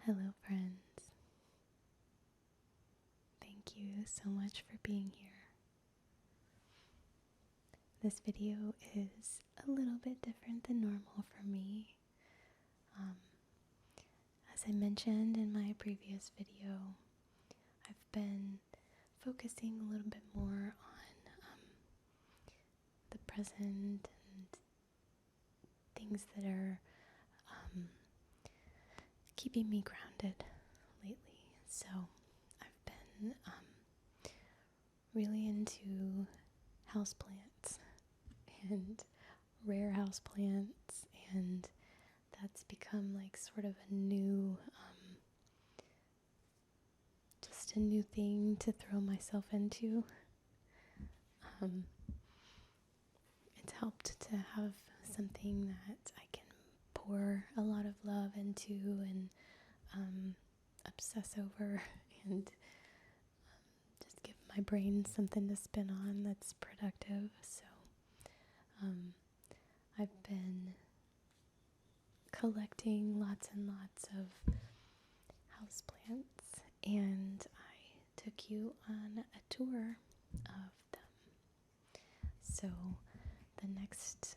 Hello, friends. Thank you so much for being here. This video is a little bit different than normal for me. As I mentioned in my previous video, I've been focusing a little bit more on the present and things that are keeping me grounded lately. So I've been really into houseplants and rare houseplants, and that's become like sort of a new just a new thing to throw myself into. It's helped to have something that I can pour a lot of love into and obsess over and just give my brain something to spin on that's productive. So I've been collecting lots and lots of houseplants, and I took you on a tour of them. So the next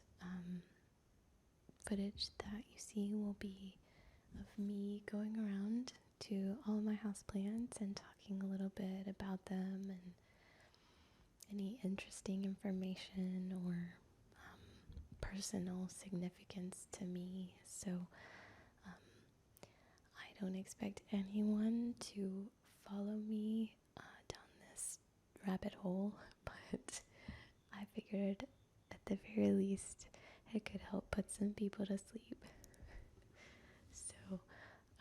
footage that you see will be of me going around to all of my houseplants and talking a little bit about them and any interesting information or personal significance to me. So I don't expect anyone to follow me down this rabbit hole, but I figured at the very least it could help put some people to sleep. So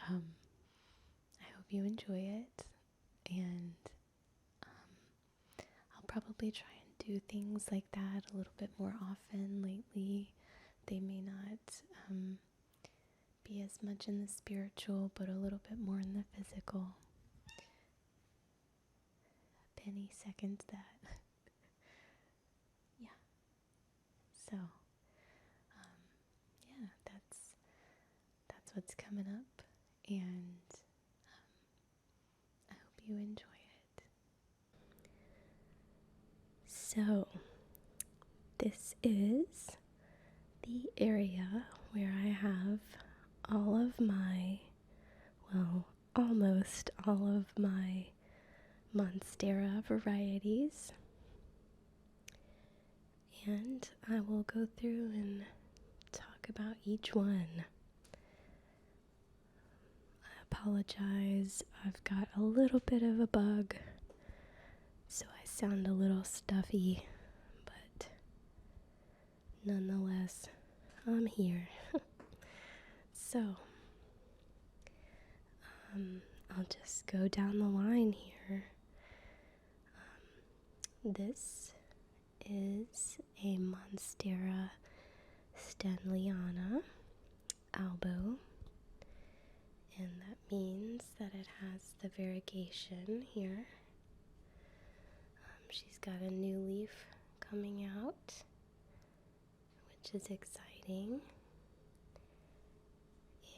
I hope you enjoy it, and I'll probably try and do things like that a little bit more often lately. They may not be as much in the spiritual, but a little bit more in the physical. Penny seconds that. Yeah. So, yeah, that's what's coming up, and I hope you enjoy it. So, this is the area where I have all of my, well, almost all of my Monstera varieties, and I will go through and talk about each one. I apologize, I've got a little bit of a bug, so I sound a little stuffy, but nonetheless, I'm here. So, I'll just go down the line here. This is a Monstera Stanleyana albo, and that means that it has the variegation here. She's got a new leaf coming out, which is exciting,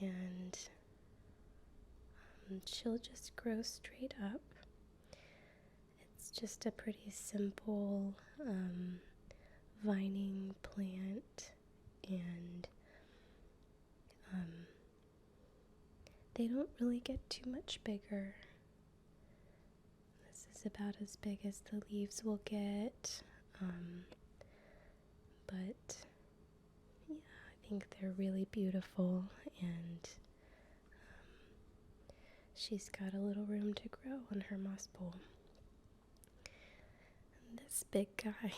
and she'll just grow straight up. It's just a pretty simple vining plant, and they don't really get too much bigger. This is about as big as the leaves will get, but yeah, I think they're really beautiful, and she's got a little room to grow on her moss bowl. And this big guy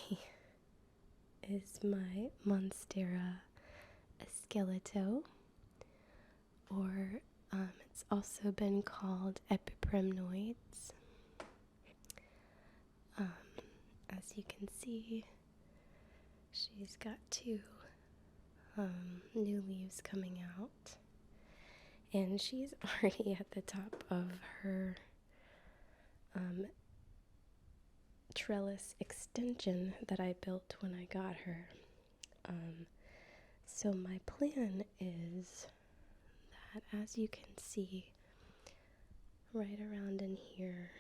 is my Monstera Esqueleto, or it's also been called epiprimnoids. As you can see, she's got two new leaves coming out, and she's already at the top of her trellis extension that I built when I got her. So my plan is that, as you can see, right around in here.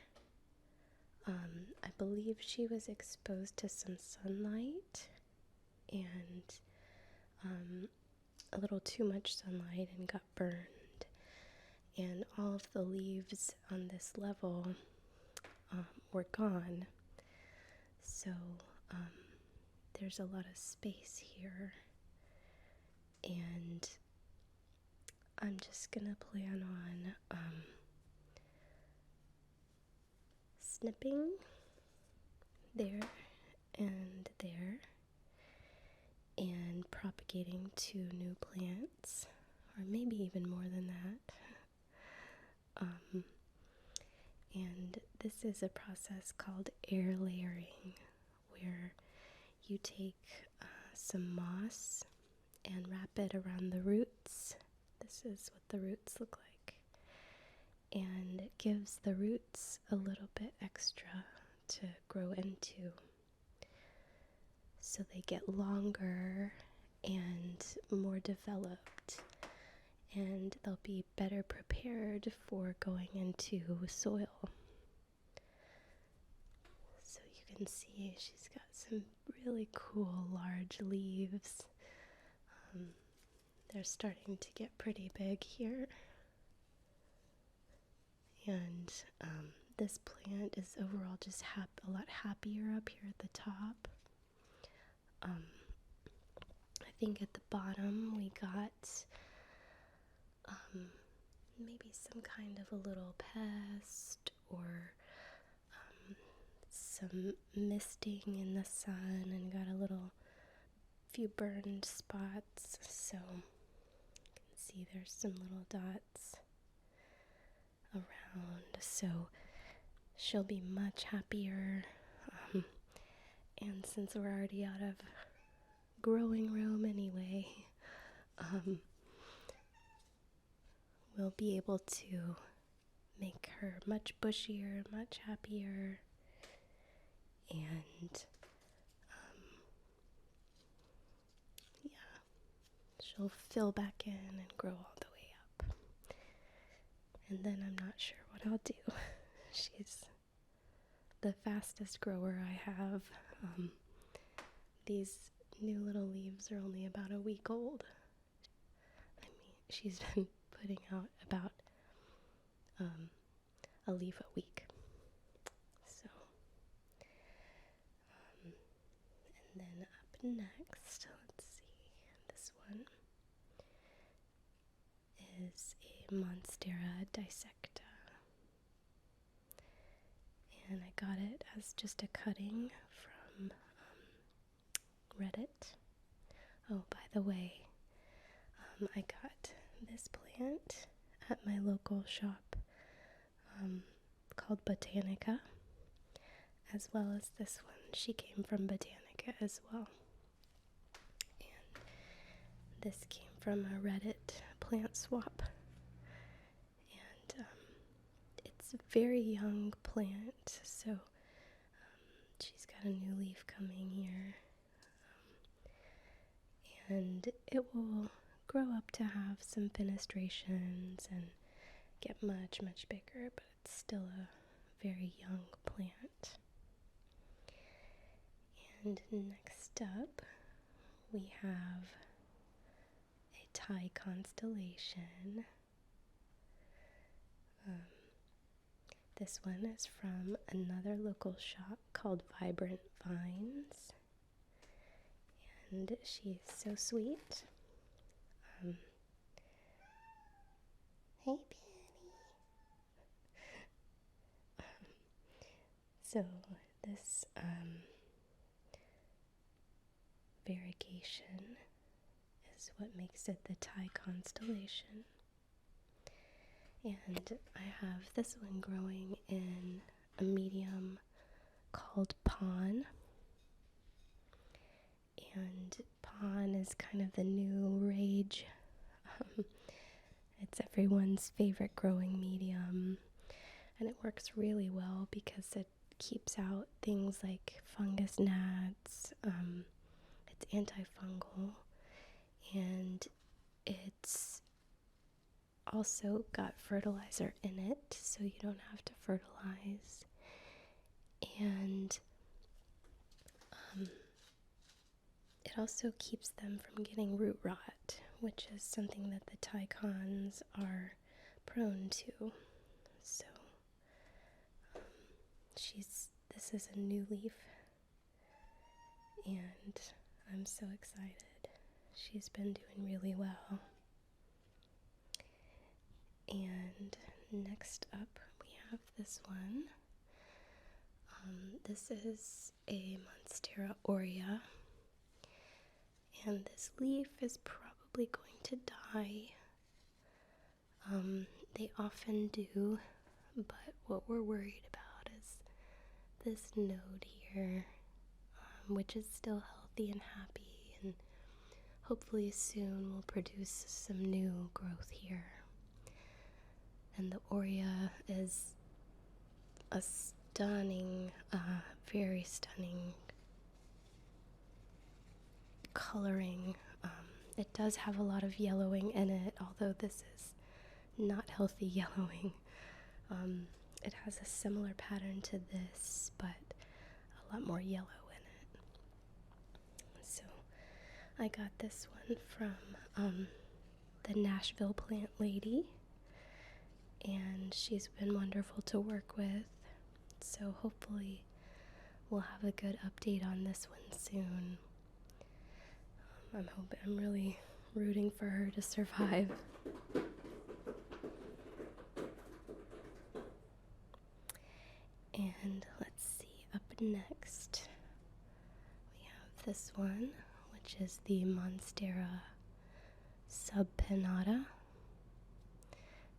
I believe she was exposed to some sunlight and a little too much sunlight and got burned. And all of the leaves on this level were gone. So there's a lot of space here. And I'm just gonna plan on snipping there and there and propagating 2 new plants, or maybe even more than that. And this is a process called air layering, where you take some moss and wrap it around the roots. This is what the roots look like. And it gives the roots a little bit extra to grow into, so they get longer and more developed, and they'll be better prepared for going into soil. So you can see she's got some really cool large leaves. They're starting to get pretty big here. And this plant is overall just a lot happier up here at the top. I think at the bottom we got maybe some kind of a little pest or some misting in the sun, and got a few burned spots. So you can see there's some little dots around. So she'll be much happier. And since we're already out of growing room anyway, we'll be able to make her much bushier, much happier, and she'll fill back in and grow all the way up. And then I'm not sure what I'll do. She's the fastest grower I have. These new little leaves are only about a week old. I mean, she's been putting out about a leaf a week. So, and then up next, let's see, this one is a Monstera dissecta. And I got it as just a cutting from Reddit. Oh, by the way, I got this plant at my local shop called Botanica, as well as this one. She came from Botanica as well. And this came from a Reddit plant swap. And it's a very young plant, so she's got a new leaf coming here. And it will grow up to have some fenestrations and get much, much bigger, but it's still a very young plant. And next up, we have a Thai constellation. This one is from another local shop called Vibrant Vines. And she's so sweet. Hey, Penny. So this variegation is what makes it the Thai constellation. And I have this one growing in a medium called Pawn. And Pawn is kind of the new rage. It's everyone's favorite growing medium. And it works really well because it keeps out things like fungus gnats. It's antifungal. And it's also got fertilizer in it, so you don't have to fertilize. And it also keeps them from getting root rot, which is something that the Taikons are prone to. So this is a new leaf, and I'm so excited. She's been doing really well. And next up we have this one. This is a Monstera aurea, and this leaf is probably going to die. They often do, but what we're worried about is this node here, which is still healthy and happy, and hopefully soon will produce some new growth here. And the aurea is a stunning, very stunning coloring. It does have a lot of yellowing in it, although this is not healthy yellowing. It has a similar pattern to this, but a lot more yellow in it. So I got this one from the Nashville plant lady, and she's been wonderful to work with. So hopefully we'll have a good update on this one soon. I'm really rooting for her to survive. And let's see, up next we have this one, which is the Monstera subpinnata.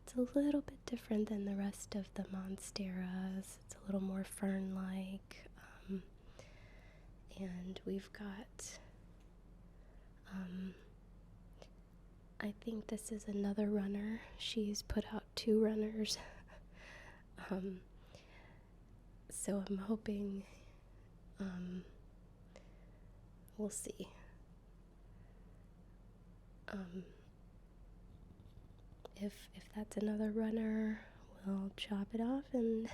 It's a little bit different than the rest of the Monsteras. It's a little more fern-like. And we've got, I think this is another runner. She's put out 2 runners. So I'm hoping, we'll see. If that's another runner, we'll chop it off and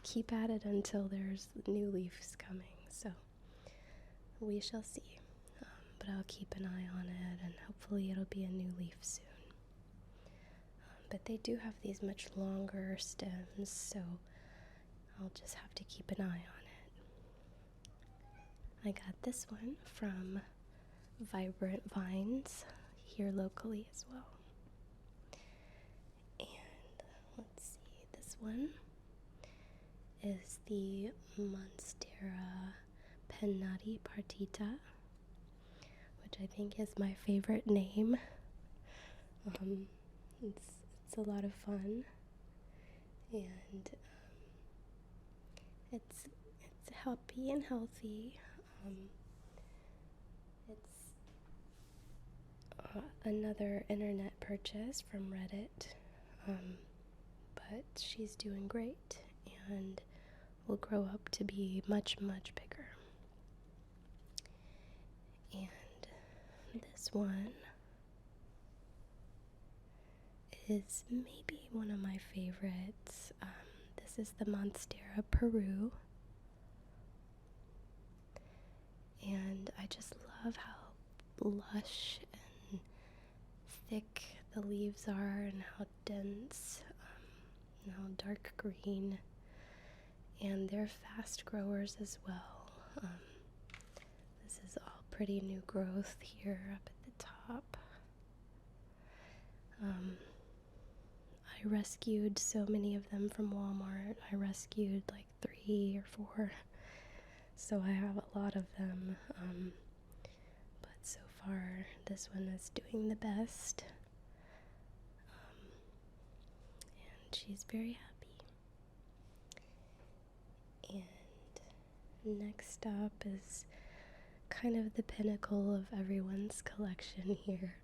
keep at it until there's new leaves coming. So we shall see. But I'll keep an eye on it, and hopefully it'll be a new leaf soon. But they do have these much longer stems, so I'll just have to keep an eye on it. I got this one from Vibrant Vines here locally as well. And let's see, this one is the Monstera pennati partita, which I think is my favorite name. It's a lot of fun, and it's happy and healthy. It's another internet purchase from Reddit, but she's doing great and will grow up to be much, much bigger. And this one is maybe one of my favorites. This is the Monstera Peru, and I just love how lush and thick the leaves are, and how dense, and how dark green, and they're fast growers as well. This is all pretty new growth here up at the top. I rescued so many of them from Walmart. I rescued like 3 or 4, so I have a lot of them, but so far this one is doing the best, and she's very happy. And next up is kind of the pinnacle of everyone's collection here.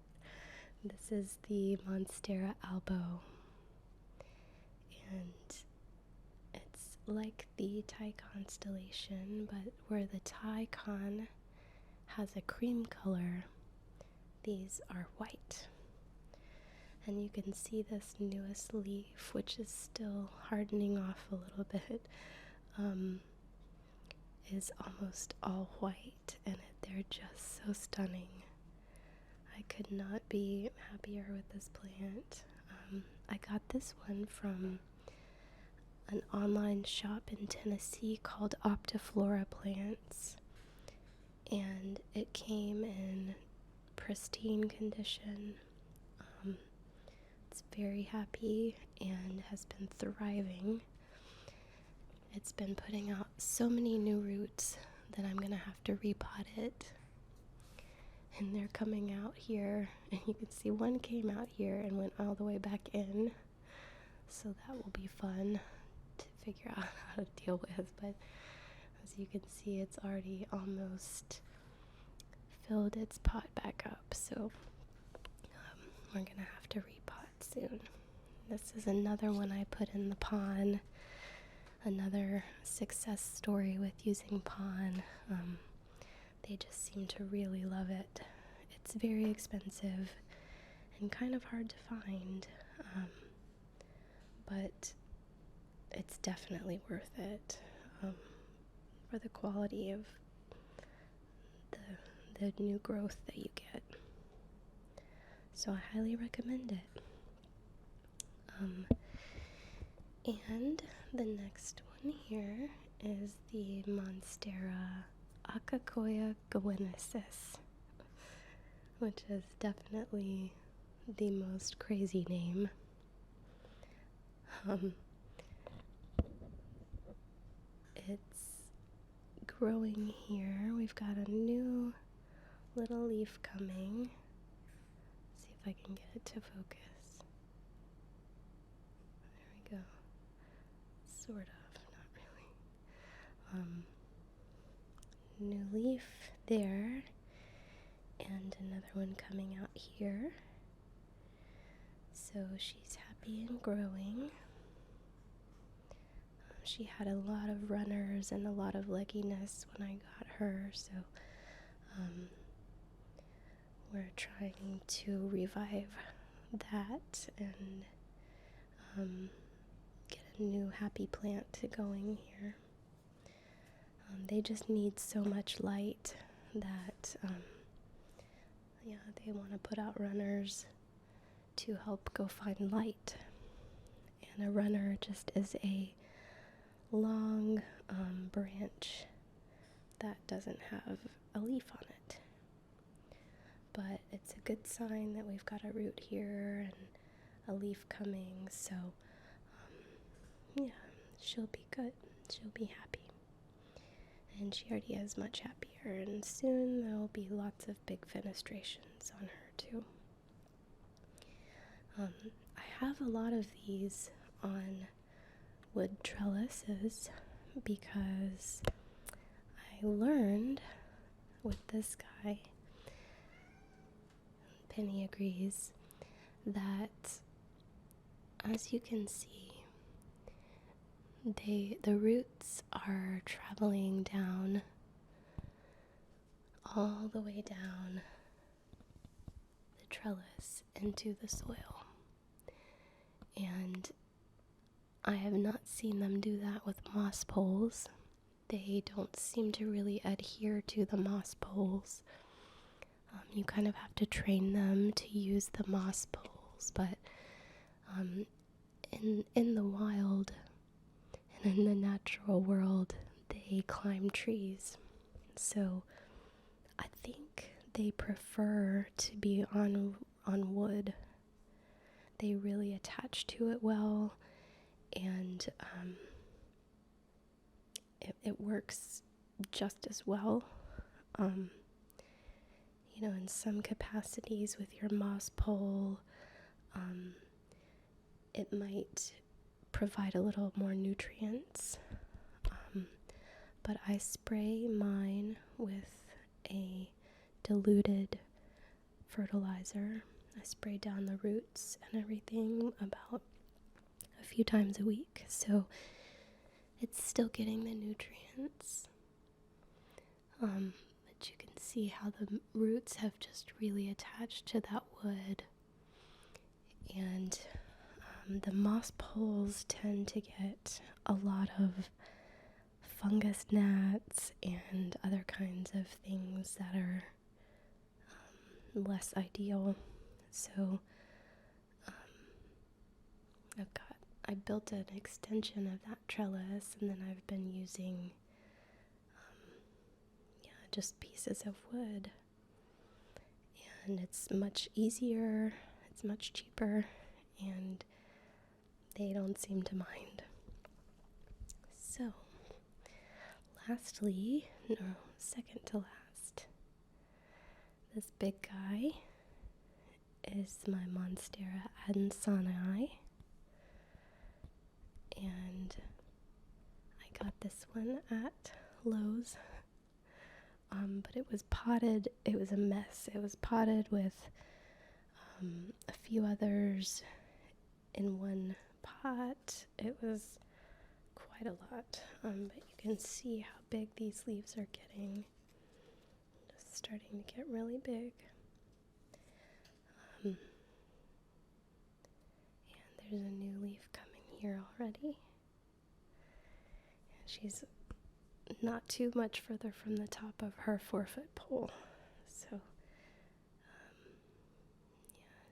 This is the Monstera albo, and it's like the Thai constellation, but where the Thai con has a cream color, these are white. And you can see this newest leaf, which is still hardening off a little bit, is almost all white, and they're just so stunning. I could not be happier with this plant. I got this one from an online shop in Tennessee called Optiflora Plants, and it came in pristine condition. It's very happy and has been thriving. It's been putting out so many new roots that I'm gonna have to repot it. And they're coming out here, and you can see one came out here and went all the way back in. So that will be fun to figure out how to deal with. But as you can see, it's already almost filled its pot back up. So we're gonna have to repot soon. This is another one I put in the pond. Another success story with using pond. They just seem to really love it. It's very expensive and kind of hard to find, but it's definitely worth it for the quality of the new growth that you get. So I highly recommend it. And the next one here is the Monstera Acacoya goenensis, which is definitely the most crazy name. It's growing here. We've got a new little leaf coming. See if I can get it to focus. There we go. Sort of, not really. New leaf there, and another one coming out here. So she's happy and growing. She had a lot of runners and a lot of legginess when I got her, so we're trying to revive that and get a new happy plant going here. They just need so much light that they want to put out runners to help go find light. And a runner just is a long branch that doesn't have a leaf on it. But it's a good sign that we've got a root here and a leaf coming, so she'll be good. She'll be happy. And she already is much happier, and soon there will be lots of big fenestrations on her too. I have a lot of these on wood trellises because I learned with this guy, Penny agrees, that as you can see, the roots are traveling down all the way down the trellis into the soil. And I have not seen them do that with moss poles. They don't seem to really adhere to the moss poles. You kind of have to train them to use the moss poles, but in the wild and in the natural world, they climb trees. So I think they prefer to be on wood. They really attach to it well, and it works just as well. In some capacities with your moss pole, it might provide a little more nutrients, but I spray mine with a diluted fertilizer. I spray down the roots and everything about a few times a week, so it's still getting the nutrients. But you can see how the roots have just really attached to that wood, And the moss poles tend to get a lot of fungus gnats and other kinds of things that are less ideal. So I built an extension of that trellis, and then I've been using just pieces of wood. And it's much easier, it's much cheaper, and they don't seem to mind. So, second to last, this big guy is my Monstera Athensanii, and I got this one at Lowe's, but it was potted. It was a mess. It was potted with a few others in one pot. It was quite a lot, but you can see how big these leaves are getting. Just starting to get really big. And there's a new leaf coming here already. And she's not too much further from the top of her 4-foot pole. So,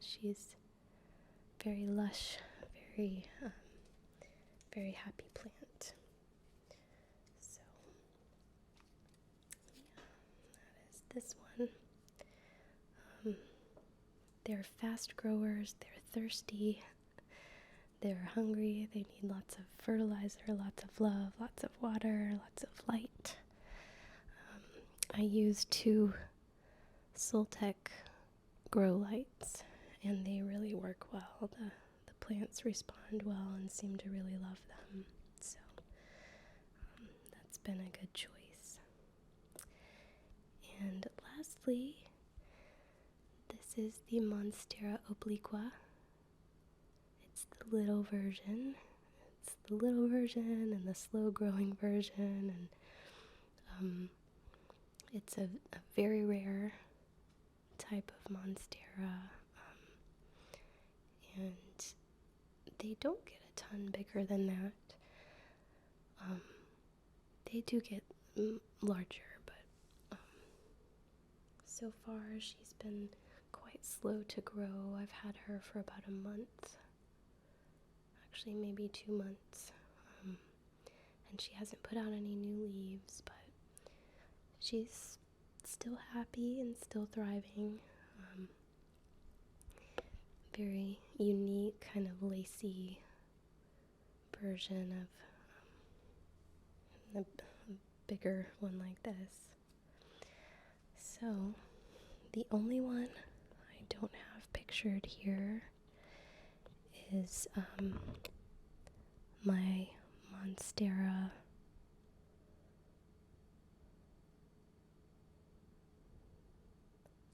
she's very lush, very, very happy plant. So, that is this one. They're fast growers, they're thirsty, they're hungry, they need lots of fertilizer, lots of love, lots of water, lots of light. I use 2 Soltec grow lights, and they really work well. The plants respond well and seem to really love them, so that's been a good choice. And lastly, this is the Monstera obliqua. It's the little version. It's the little version and the slow-growing version, and it's a very rare type of Monstera, and they don't get a ton bigger than that. They do get larger, but so far she's been quite slow to grow. I've had her for about a month, actually maybe 2 months, and she hasn't put out any new leaves, but she's still happy and still thriving. Very unique, kind of lacy version of a bigger one like this. So, the only one I don't have pictured here is my Monstera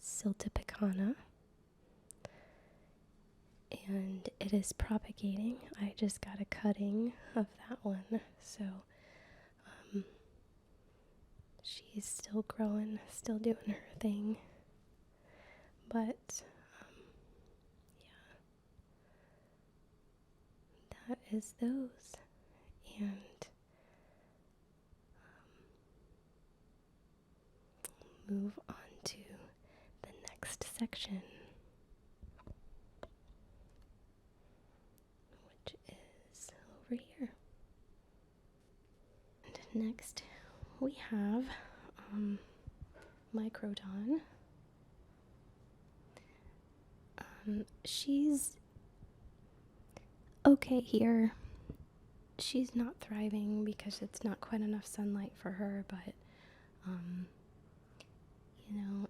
siltipicana, and it is propagating. I just got a cutting of that one, so she's still growing, still doing her thing, but that is those. And move on to the next section, which is over here. And next we have my croton. She's okay here. She's not thriving because it's not quite enough sunlight for her, but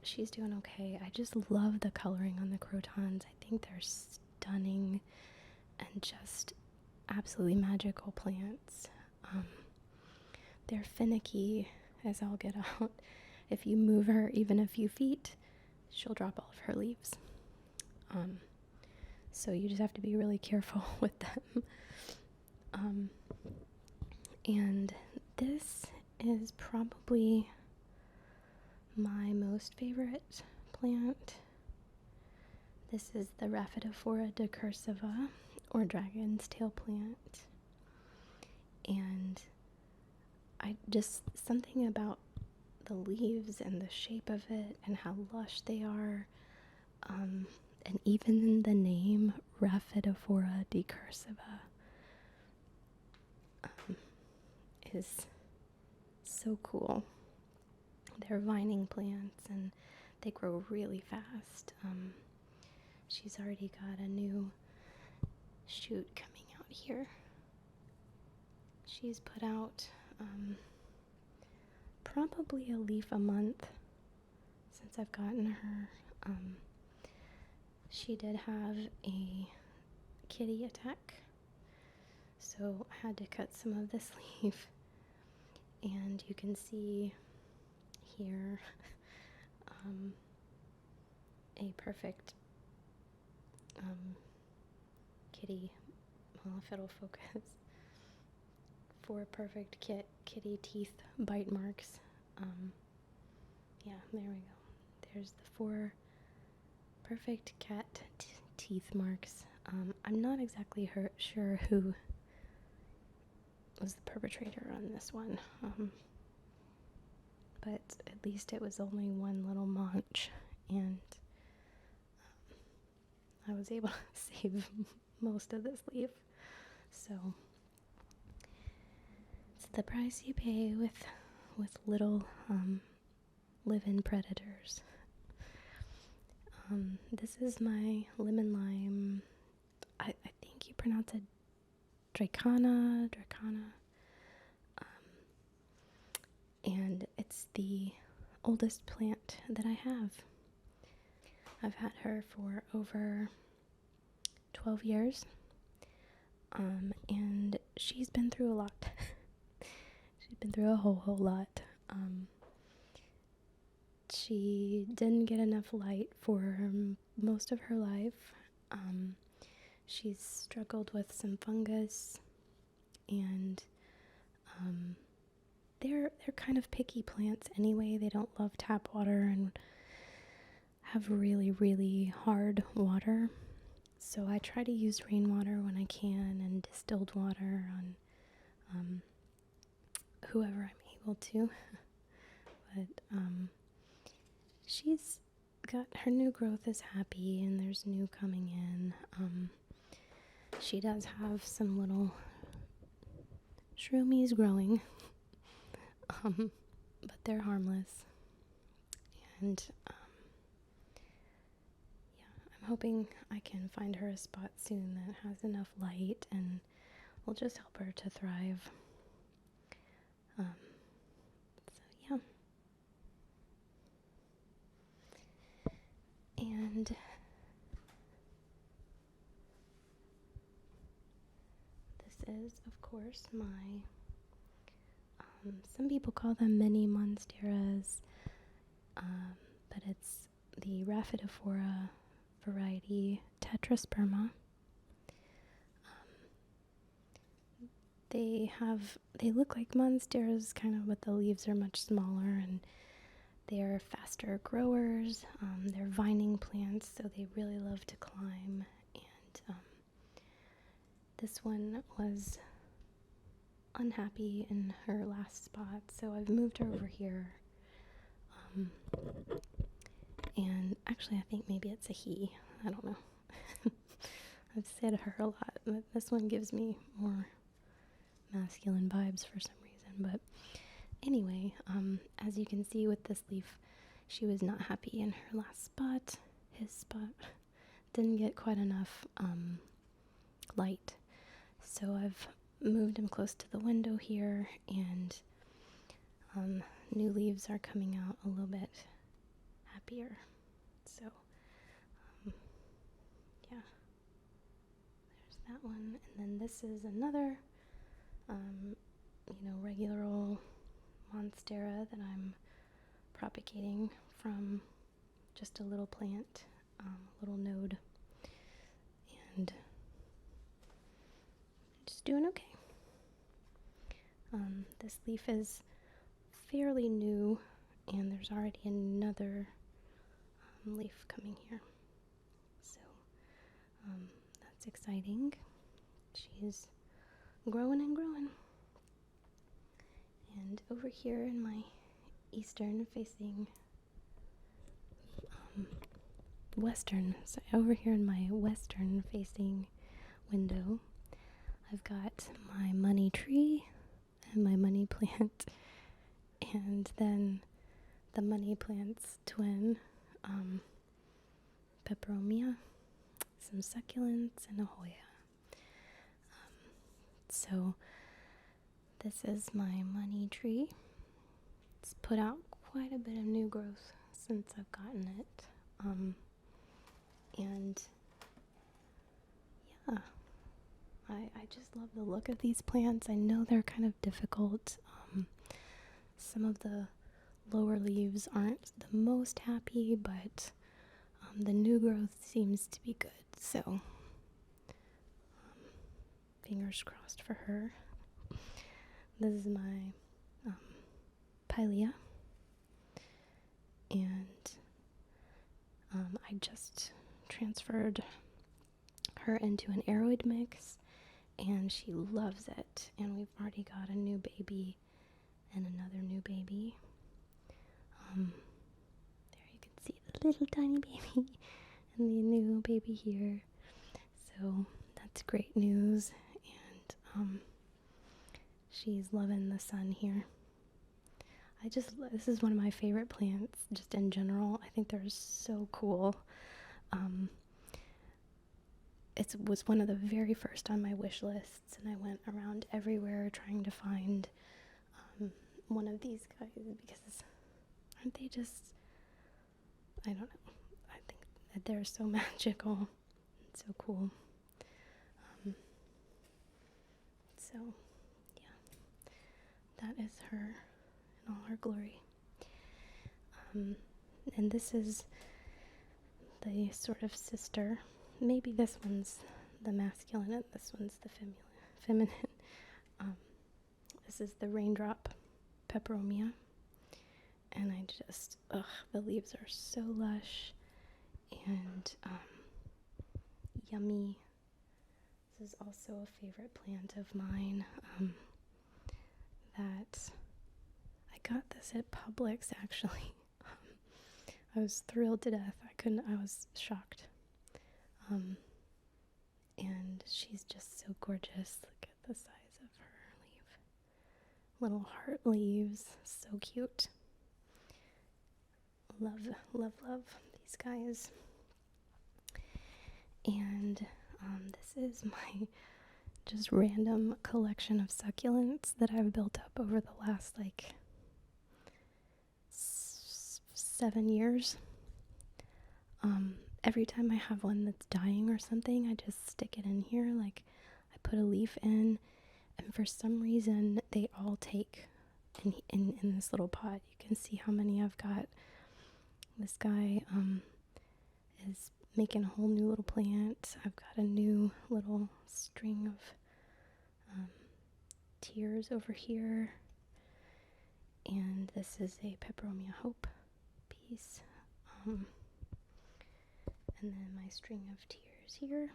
she's doing okay. I just love the coloring on the crotons. I think they're stunning and just absolutely magical plants. They're finicky as all get out. If you move her even a few feet, she'll drop all of her leaves. So you just have to be really careful with them. And this is probably my most favorite plant This is the Rhaphidophora decursiva, or dragon's tail plant. And something about the leaves and the shape of it and how lush they are, and even the name Rhaphidophora decursiva is so cool. They're vining plants and they grow really fast. She's already got a new shoot coming out here. She's put out probably a leaf a month since I've gotten her. She did have a kitty attack, so I had to cut some of this leaf, and you can see here a perfect kitty, well, if it'll focus, 4 perfect kitty teeth bite marks. Yeah, there we go. There's the 4 perfect cat teeth marks. I'm not exactly sure who was the perpetrator on this one, but at least it was only one little munch, and I was able to save most of this leaf. So it's the price you pay with little live-in predators. This is my lemon lime. I think you pronounce it Dracana. And it's the oldest plant that I have. I've had her for over 12 years. And she's been through a lot. She's been through a whole lot. She didn't get enough light for most of her life. She's struggled with some fungus, and they're kind of picky plants anyway. They don't love tap water and have really, really hard water. So I try to use rainwater when I can and distilled water on whoever I'm able to. But she's got her new growth is happy, and there's new coming in. She does have some little shroomies growing, but they're harmless. And yeah, I'm hoping I can find her a spot soon that has enough light and will just help her to thrive. So yeah. And this is, of course, my, some people call them mini Monsteras, but it's the Rhaphidophora variety Tetrasperma. They look like Monsteras kind of, but the leaves are much smaller, and they are faster growers. They're vining plants, so they really love to climb. And this one was unhappy in her last spot, so I've moved her over here. And actually, I think maybe it's a he. I don't know. I've said her a lot, but this one gives me more masculine vibes for some reason. But anyway, as you can see with this leaf, she was not happy in her last spot. His spot didn't get quite enough light, so I've moved him close to the window here, and new leaves are coming out a little bit happier. So yeah, there's that one. And then this is another regular old Monstera that I'm propagating from just a little plant, little node, and just doing okay. This leaf is fairly new, and there's already another leaf coming here. So exciting. She's growing and growing. And over here in my over here in my western facing window, I've got my money tree and my money plant, and then the money plant's twin, peperomia, some succulents, and a hoya. So this is my money tree. It's put out quite a bit of new growth since I've gotten it. And yeah, I just love the look of these plants. I know they're kind of difficult. Some of the lower leaves aren't the most happy, but the new growth seems to be good. So fingers crossed for her. This is my pilea, and I just transferred her into an aroid mix, and she loves it. And we've already got a new baby and another new baby. There you can see the little tiny baby and the new baby here. So that's great news, and she's loving the sun here. This is one of my favorite plants just in general. I think they're so cool. It was one of the very first on my wish lists, and I went around everywhere trying to find one of these guys, because aren't they just, I don't know, I think that they're so magical and so cool. So yeah, that is her in all her glory. And this is the sort of sister. Maybe this one's the masculine and this one's the feminine. This is the raindrop peperomia. And I just, the leaves are so lush and yummy. This is also a favorite plant of mine that I got this at Publix, actually. I was thrilled to death. I was shocked. And she's just so gorgeous. Look at the size of her leaf. Little heart leaves. So cute. Love, love, love these guys. And this is my just random collection of succulents that I've built up over the last 7 years. Every time I have one that's dying or something, I just stick it in here. I put a leaf in, and for some reason they all take in this little pot. You can see how many I've got. This guy is making a whole new little plant. I've got a new little string of tears over here, and this is a peperomia hope piece. And then my string of tears here,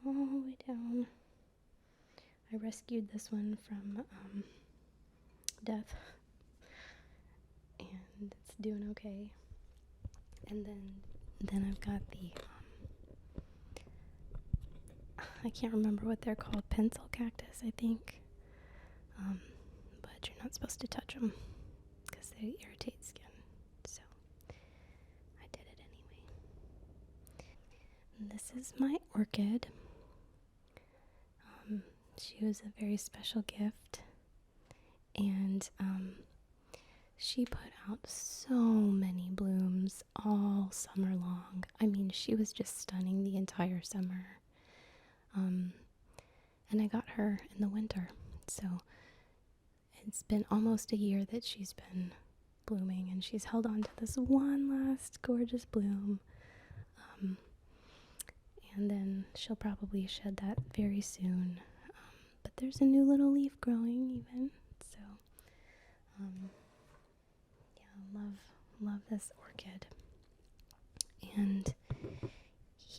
going all the way down. I rescued this one from death, and it's doing okay. And then I've got the, I can't remember what they're called, pencil cactus, I think. But you're not supposed to touch them because they irritate skin. So I did it anyway. And this is my orchid. She was a very special gift, and she put out so many blooms all summer long. I mean, she was just stunning the entire summer. And I got her in the winter, so it's been almost a year that she's been blooming, and she's held on to this one last gorgeous bloom. And then she'll probably shed that very soon. But there's a new little leaf growing even, so yeah, love this orchid. And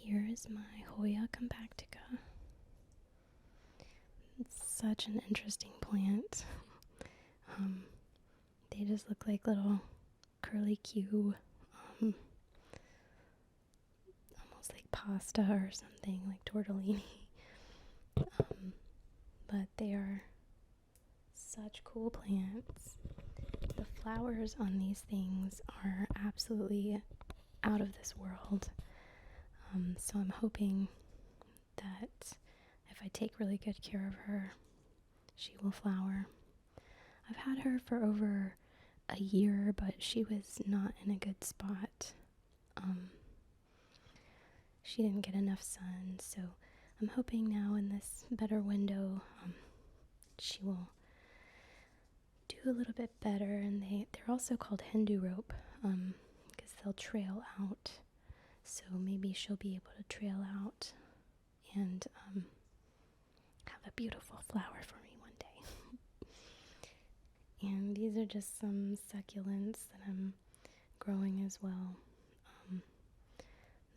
here is my Hoya compactica. It's such an interesting plant. They just look like little curly Q, almost like pasta or something, like tortellini. But they are such cool plants. The flowers on these things are absolutely out of this world. So I'm hoping that if I take really good care of her, she will flower. I've had her for over a year, but she was not in a good spot. She didn't get enough sun, so I'm hoping now in this better window, she will do a little bit better. And they're also called Hindu rope, because they'll trail out. So maybe she'll be able to trail out and have a beautiful flower for me one day. And these are just some succulents that I'm growing as well.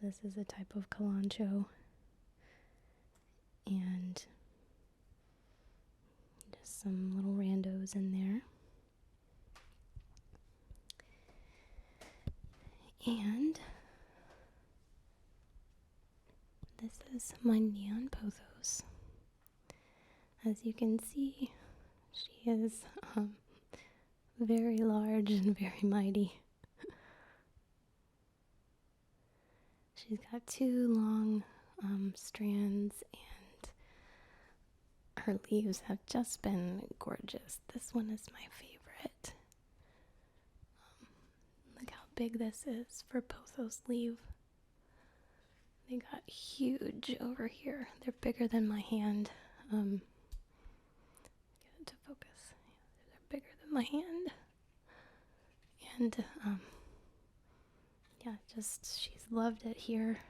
This is a type of kalanchoe, and just some little randos in there. And this is my neon pothos. As you can see, she is very large and very mighty. She's got two long strands, and her leaves have just been gorgeous. This one is my favorite. Look how big this is for pothos leaf. They got huge over here. They're bigger than my hand. Get it to focus. They're bigger than my hand. And yeah, just she's loved it here.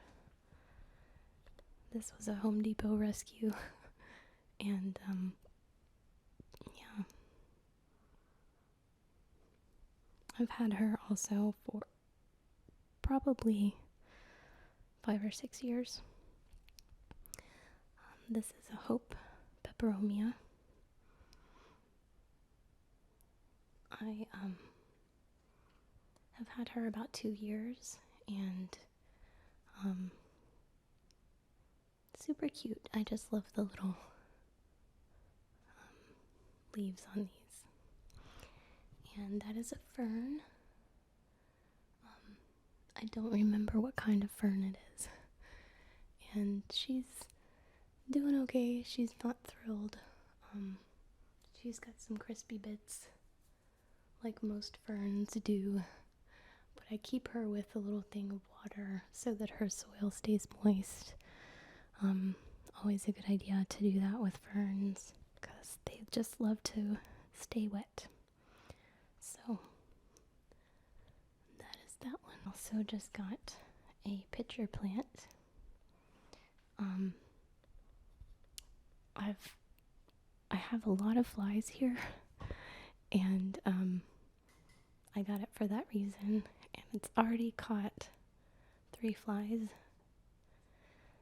This was a Home Depot rescue. And yeah. I've had her also for probably 5 or 6 years. This is a Hope peperomia. I have had her about 2 years, and super cute. I just love the little leaves on these. And that is a fern. I don't remember what kind of fern it is. And she's doing okay. She's not thrilled. She's got some crispy bits, like most ferns do. But I keep her with a little thing of water so that her soil stays moist. Always a good idea to do that with ferns, because they just love to stay wet. So that is that one. Also just got a pitcher plant. I have a lot of flies here, and I got it for that reason, and it's already caught 3 flies.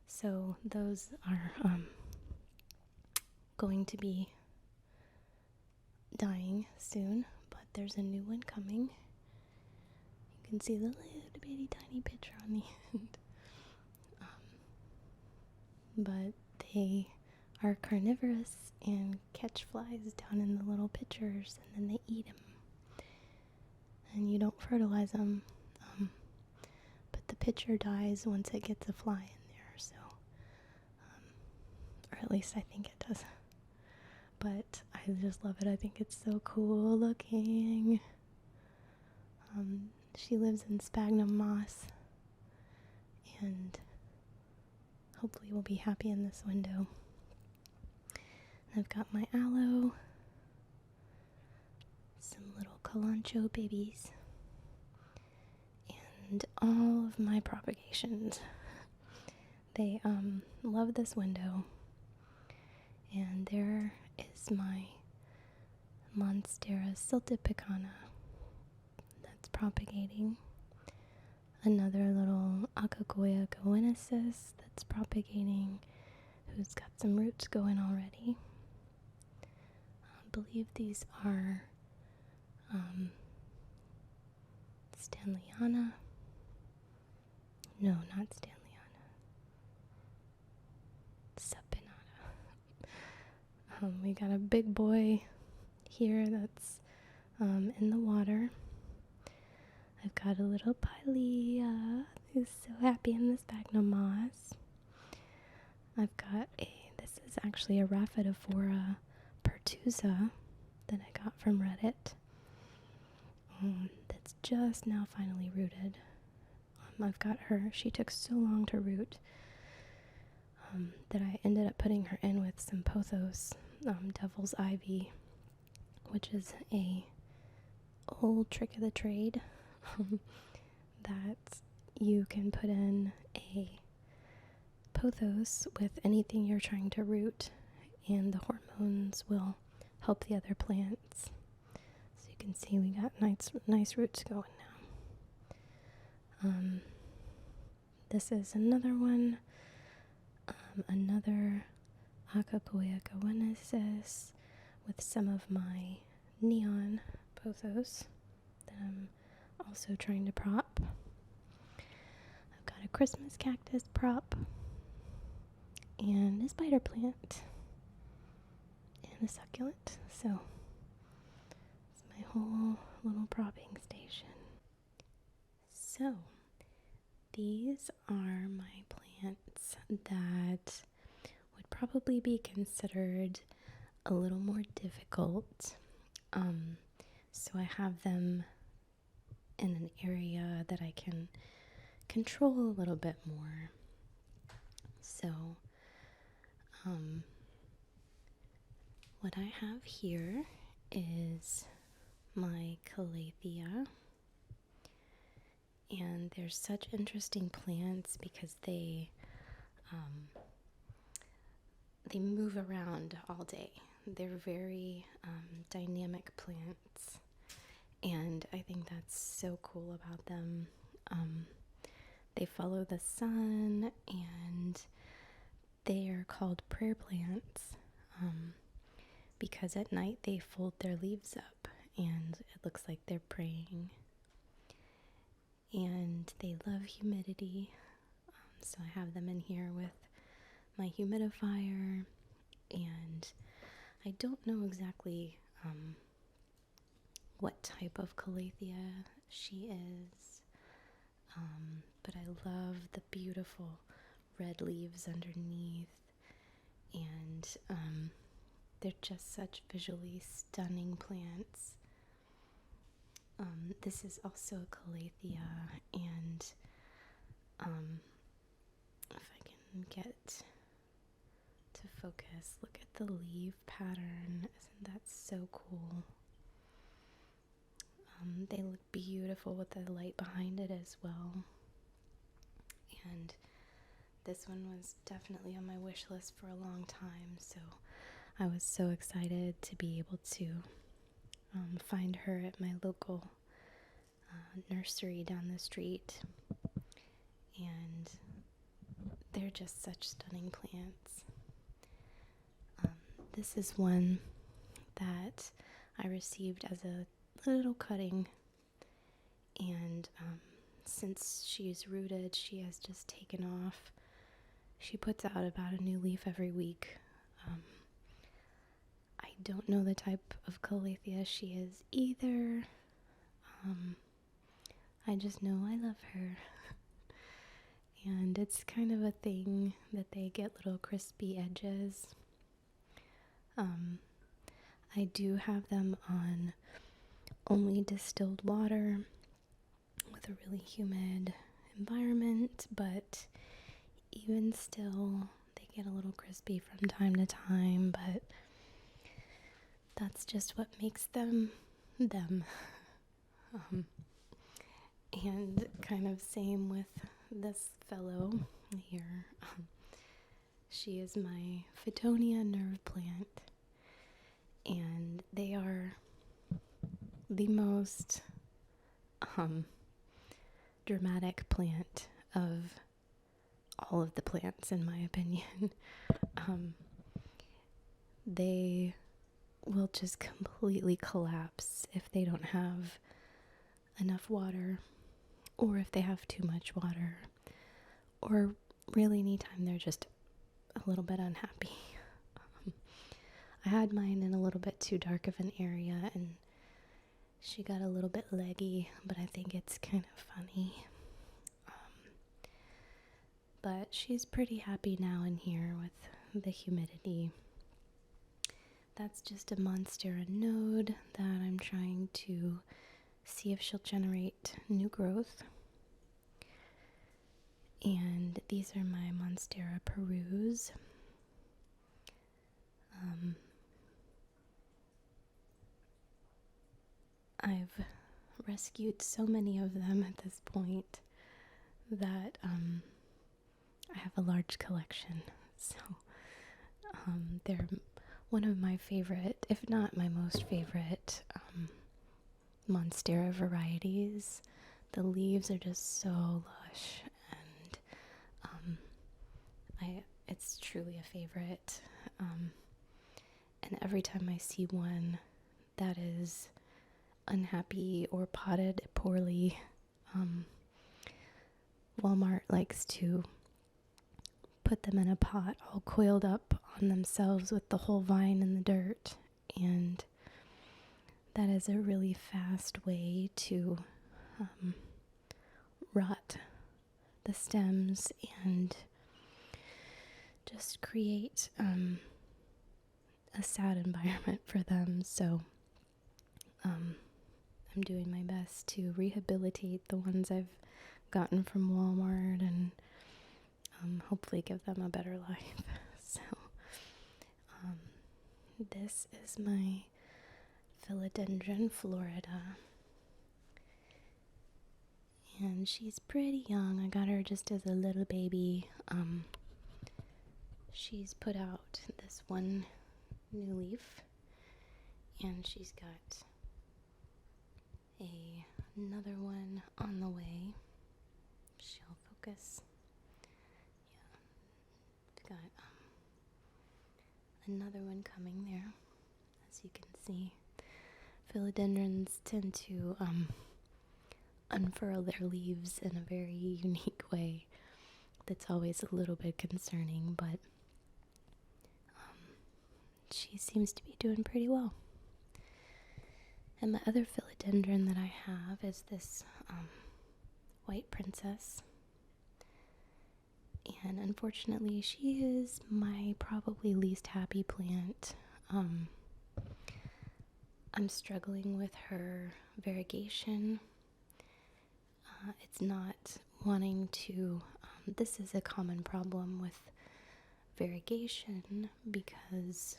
So those are going to be dying soon, but there's a new one coming. You can see the little bitty tiny picture on the end. But they are carnivorous and catch flies down in the little pitchers, and then they eat them. And you don't fertilize them, but the pitcher dies once it gets a fly in there, so, or at least I think it does. But I just love it. I think it's so cool looking. She lives in sphagnum moss, and hopefully we'll be happy in this window. I've got my aloe, some little kalanchoe babies, and all of my propagations. They love this window. And there is my Monstera siltipicana that's propagating. another little Akakoya goensis that's propagating, who's got some roots going already. I believe these are Stanleyana. No, not Stanleyana. Sapinata. We got a big boy here that's in the water. I've got a little pilea who's so happy in the sphagnum moss. I've got this is actually a Rhaphidophora pertusa that I got from Reddit. That's just now finally rooted. I've got her. She took so long to root that I ended up putting her in with some pothos, devil's ivy, which is a old trick of the trade that you can put in a pothos with anything you're trying to root, and the hormones will help the other plants. So you can see we got nice roots going now. This is another one, another Akakoya goensis with some of my neon pothos that I'm also trying to prop. I've got a Christmas cactus prop and a spider plant and a succulent. So it's my whole little propping station. So these are my plants that would probably be considered a little more difficult. So I have them in an area that I can control a little bit more. So what I have here is my calathea, and they're such interesting plants because they move around all day. They're very dynamic plants, and I think that's so cool about them. They follow the sun, and they are called prayer plants because at night they fold their leaves up and it looks like they're praying. And they love humidity, so I have them in here with my humidifier, and I don't know exactly what type of calathea she is, but I love the beautiful red leaves underneath, and they're just such visually stunning plants. This is also a calathea, and if I can get to focus, look at the leaf pattern. Isn't that so cool? They look beautiful with the light behind it as well. And this one was definitely on my wish list for a long time, so I was so excited to be able to find her at my local nursery down the street. And they're just such stunning plants. This is one that I received as a little cutting, and since she's rooted, she has just taken off. She puts out about a new leaf every week. I don't know the type of calathea she is either. I just know I love her. And it's kind of a thing that they get little crispy edges. I do have them on only distilled water with a really humid environment, but even still they get a little crispy from time to time, but that's just what makes them them. And kind of same with this fellow here. She is my Phytonia nerve plant, and they are the most dramatic plant of all of the plants, in my opinion. They will just completely collapse if they don't have enough water, or if they have too much water, or really anytime they're just a little bit unhappy. I had mine in a little bit too dark of an area, and she got a little bit leggy, but I think it's kind of funny. But she's pretty happy now in here with the humidity. That's just a Monstera node that I'm trying to see if she'll generate new growth. And these are my Monstera perus. I've rescued so many of them at this point that I have a large collection. So they're one of my favorite, if not my most favorite, Monstera varieties. The leaves are just so lush, and it's truly a favorite. And every time I see one that is unhappy or potted poorly, Walmart likes to put them in a pot all coiled up on themselves with the whole vine in the dirt, and that is a really fast way to rot the stems and just create a sad environment for them. So I'm doing my best to rehabilitate the ones I've gotten from Walmart and hopefully give them a better life. So this is my Philodendron Florida, and she's pretty young. I got her just as a little baby. She's put out this one new leaf, and she's got another one on the way. She'll focus. Yeah, we've got another one coming there. As you can see, philodendrons tend to unfurl their leaves in a very unique way that's always a little bit concerning, but she seems to be doing pretty well. And the other philodendron that I have is this white princess. And unfortunately, she is my probably least happy plant. I'm struggling with her variegation. It's not wanting to, this is a common problem with variegation because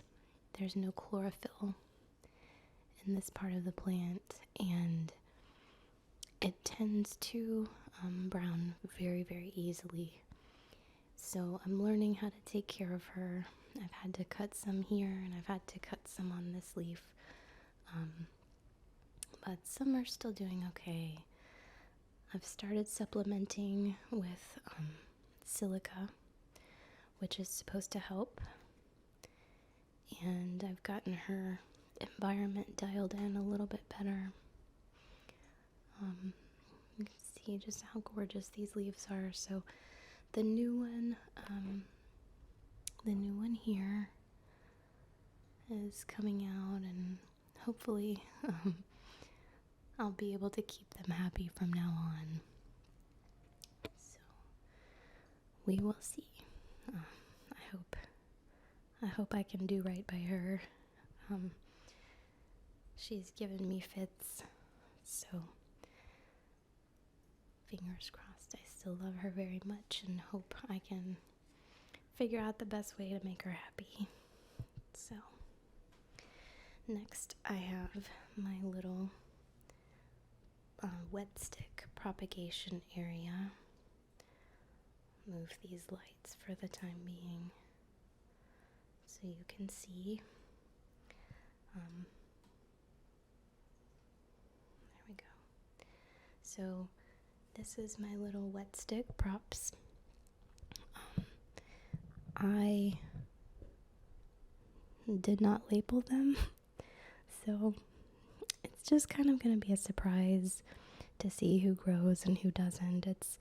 there's no chlorophyll in this part of the plant, and it tends to brown very, very easily. So I'm learning how to take care of her. I've had to cut some here, and I've had to cut some on this leaf. But some are still doing okay. I've started supplementing with silica, which is supposed to help. And I've gotten her environment dialed in a little bit better. You can see just how gorgeous these leaves are. So the new one here is coming out, and hopefully I'll be able to keep them happy from now on. So we will see. I hope I can do right by her. She's given me fits, so fingers crossed. I still love her very much and hope I can figure out the best way to make her happy. So next I have my little wet stick propagation area. Move these lights for the time being so you can see. There we go. So This is my little wet stick props. I did not label them, so it's just kind of going to be a surprise to see who grows and who doesn't. It's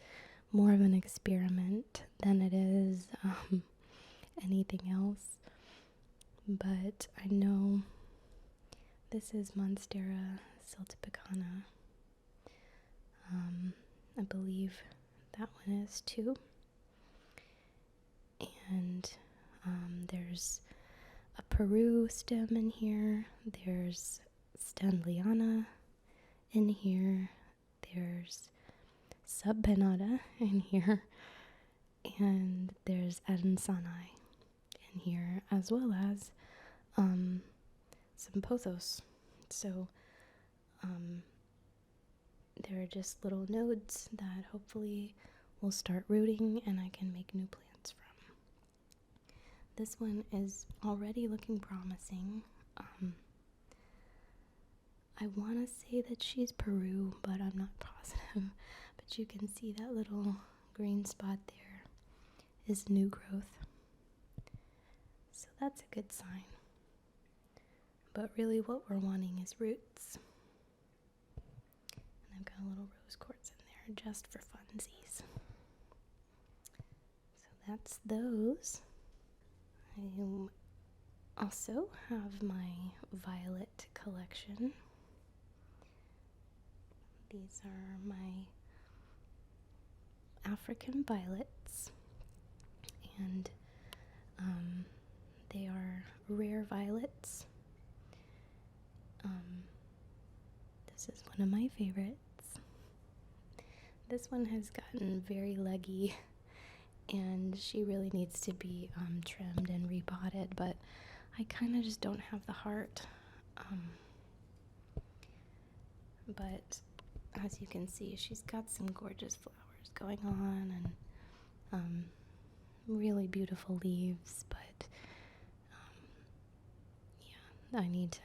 more of an experiment than it is anything else. But I know this is Monstera siltepecana. I believe that one is too. And there's a Peru stem in here. There's Stanleyana in here. There's subpenata in here. And there's Adansani in here, as well as some pothos. So there are just little nodes that hopefully will start rooting and I can make new plants from. This one is already looking promising. I want to say that she's Peru, but I'm not positive. But you can see that little green spot there is new growth. So that's a good sign. But really what we're wanting is roots. And I've got a little rose quartz in there just for funsies. So that's those. I also have my violet collection. These are my African violets, and they are rare violets. This is one of my favorites. This one has gotten very leggy, and she really needs to be trimmed and repotted, but I kind of just don't have the heart. But as you can see, she's got some gorgeous flowers going on and really beautiful leaves, but yeah, I need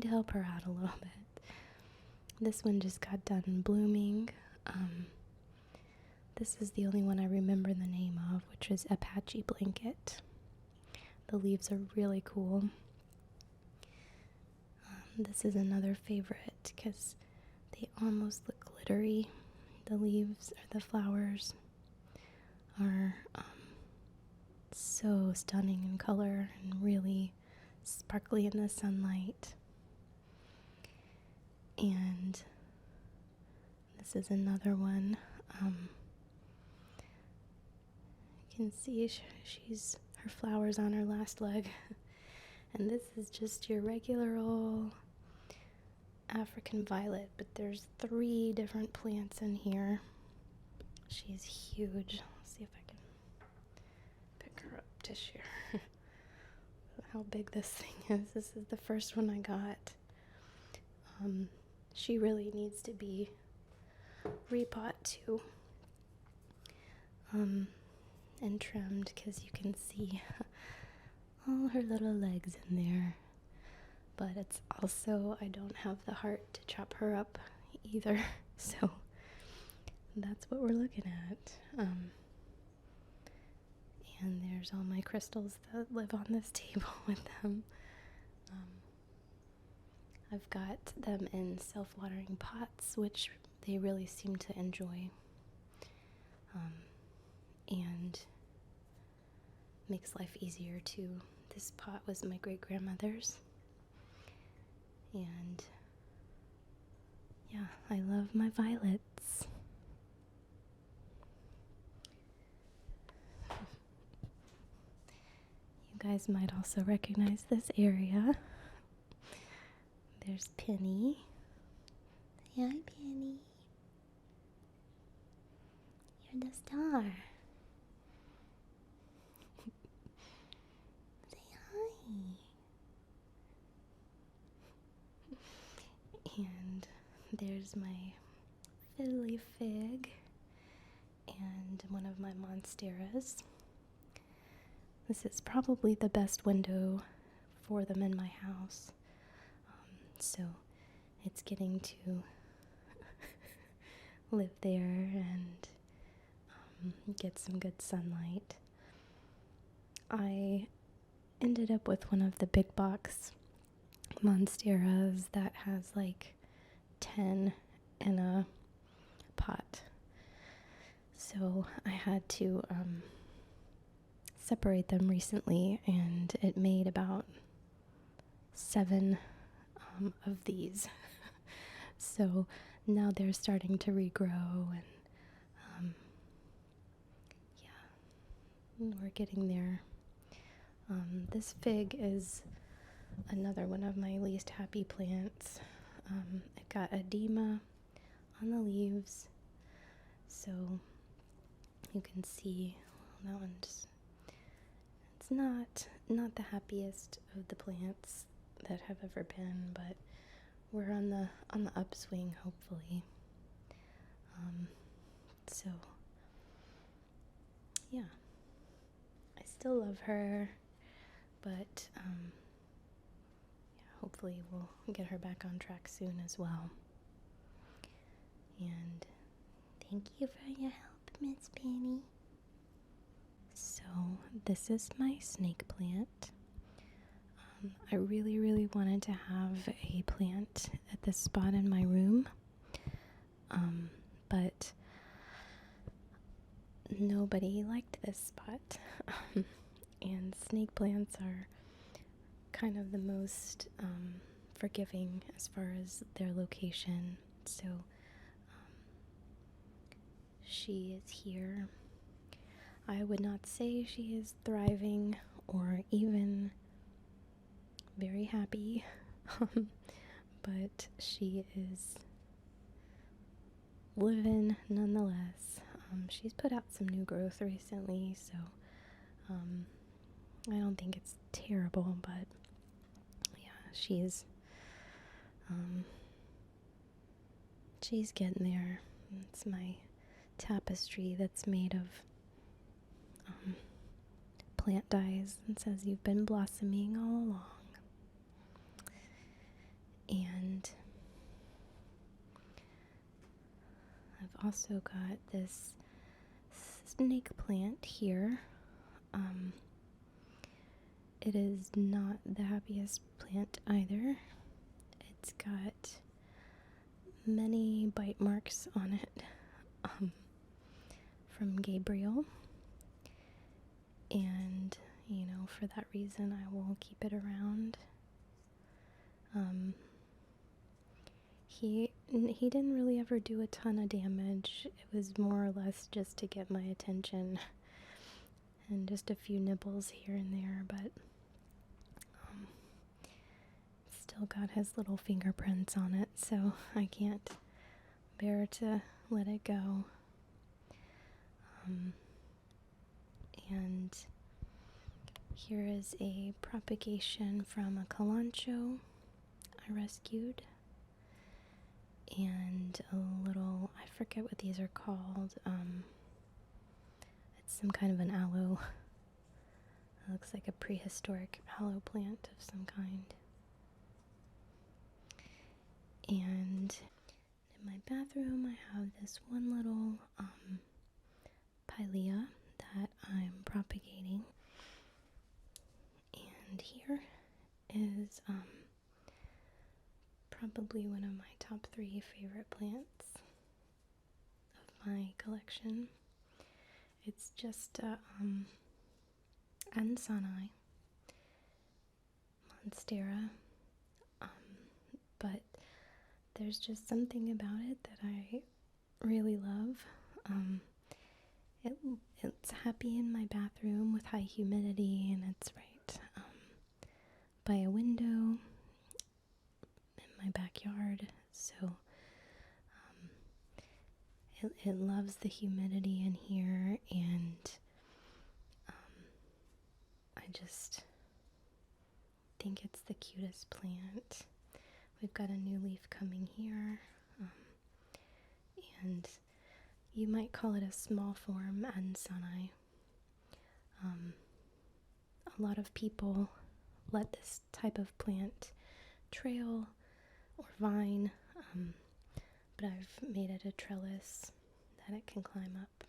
to help her out a little bit. This one just got done blooming. This is the only one I remember the name of, which is Apache Blanket. The leaves are really cool. This is another favorite because they almost look glittery. The leaves or the flowers are so stunning in color and really sparkly in the sunlight. And this is another one. You can see her flowers on her last leg. And this is just your regular old African violet, but there's 3 different plants in here. She's huge. Let's see if I can pick her up to share how big this thing is. This is the first one I got. She really needs to be repot too, and trimmed, because you can see all her little legs in there. But it's also, I don't have the heart to chop her up either, so that's what we're looking at. And there's all my crystals that live on this table with them. I've got them in self-watering pots, which they really seem to enjoy, and makes life easier too. This pot was my great-grandmother's, and yeah, I love my violets. You guys might also recognize this area. There's Penny. Say hi, Penny. You're the star. Say hi. And there's my fiddly fig and one of my Monsteras. This is probably the best window for them in my house. So it's getting to live there and get some good sunlight. I ended up with one of the big box Monsteras that has like 10 in a pot. So I had to separate them recently, and it made about 7 of these. So now they're starting to regrow, and yeah, we're getting there. This fig is another one of my least happy plants. It got edema on the leaves, so you can see that one's, it's not the happiest of the plants that have ever been, but we're on the upswing, hopefully. So yeah, I still love her, but yeah, hopefully we'll get her back on track soon as well. And thank you for your help, Miss Penny. So this is my snake plant. I really, really wanted to have a plant at this spot in my room, but nobody liked this spot. And snake plants are kind of the most forgiving as far as their location. So she is here. I would not say she is thriving or even very happy, but she is living nonetheless. She's put out some new growth recently, so I don't think it's terrible, but yeah, she's getting there. It's my tapestry that's made of plant dyes and says you've been blossoming all along. And I've also got this snake plant here. It is not the happiest plant either. It's got many bite marks on it from Gabriel. And, you know, for that reason I will keep it around. He didn't really ever do a ton of damage. It was more or less just to get my attention and just a few nibbles here and there, but still got his little fingerprints on it, so I can't bear to let it go. And here is a propagation from a calancho I rescued. And a little, I forget what these are called. It's some kind of an aloe. It looks like a prehistoric aloe plant of some kind. And in my bathroom, I have this one little pilea that I'm propagating. And here is probably one of my top 3 favorite plants of my collection. It's just Ansani, Monstera, but there's just something about it that I really love. It's happy in my bathroom with high humidity, and it's right by a window in my backyard, so it loves the humidity in here, and I just think it's the cutest plant. We've got a new leaf coming here, and you might call it a small form Ansani. A lot of people let this type of plant trail or vine, but I've made it a trellis that it can climb up.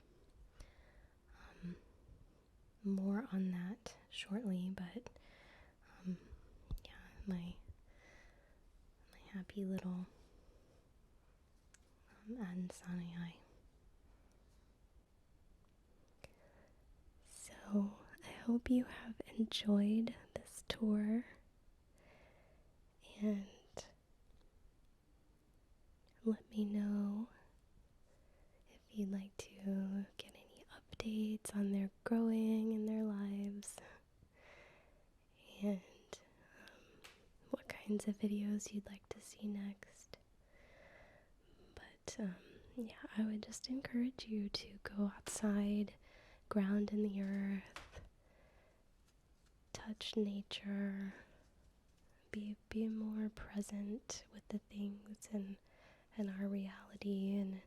More on that shortly, but yeah, my happy little Ansani. So I hope you have enjoyed this tour, and let me know if you'd like to get any updates on their growing in their lives, and what kinds of videos you'd like to see next. But yeah, I would just encourage you to go outside, ground in the earth, touch nature, be more present with the things and our reality and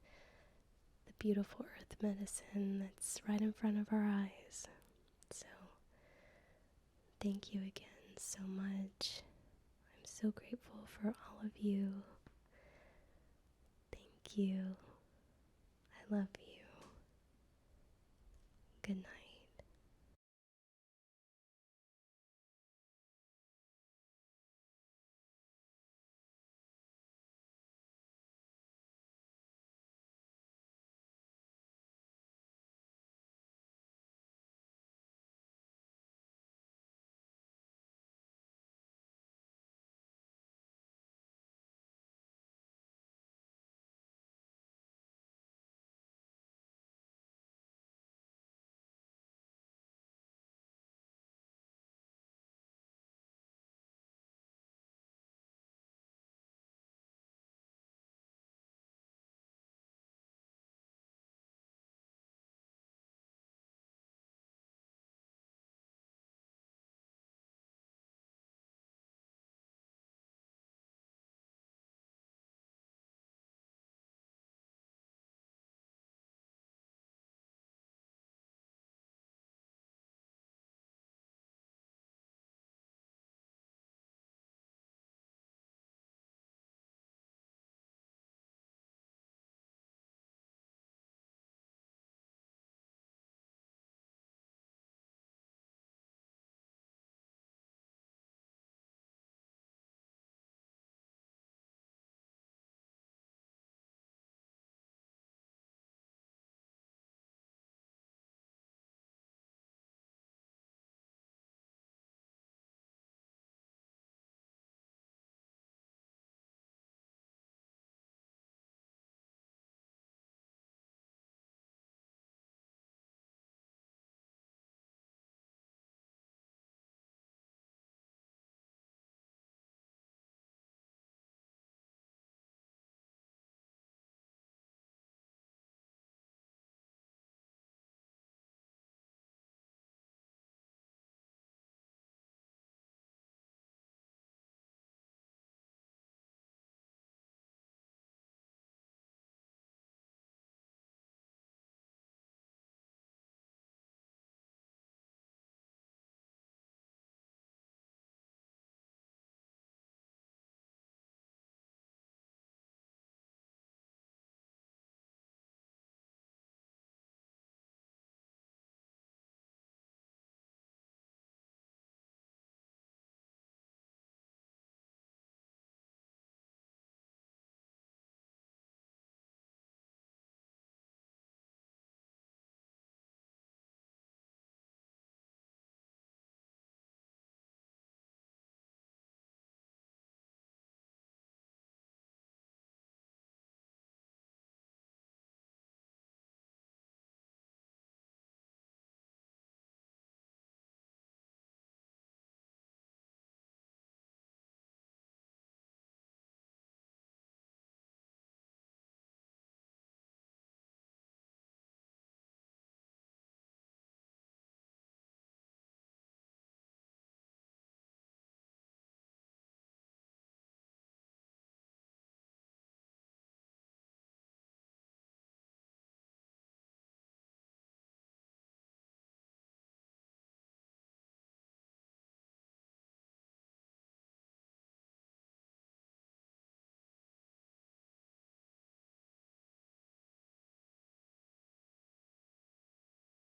the beautiful earth medicine that's right in front of our eyes. So thank you again so much. I'm so grateful for all of you. Thank you. I love you. Good night.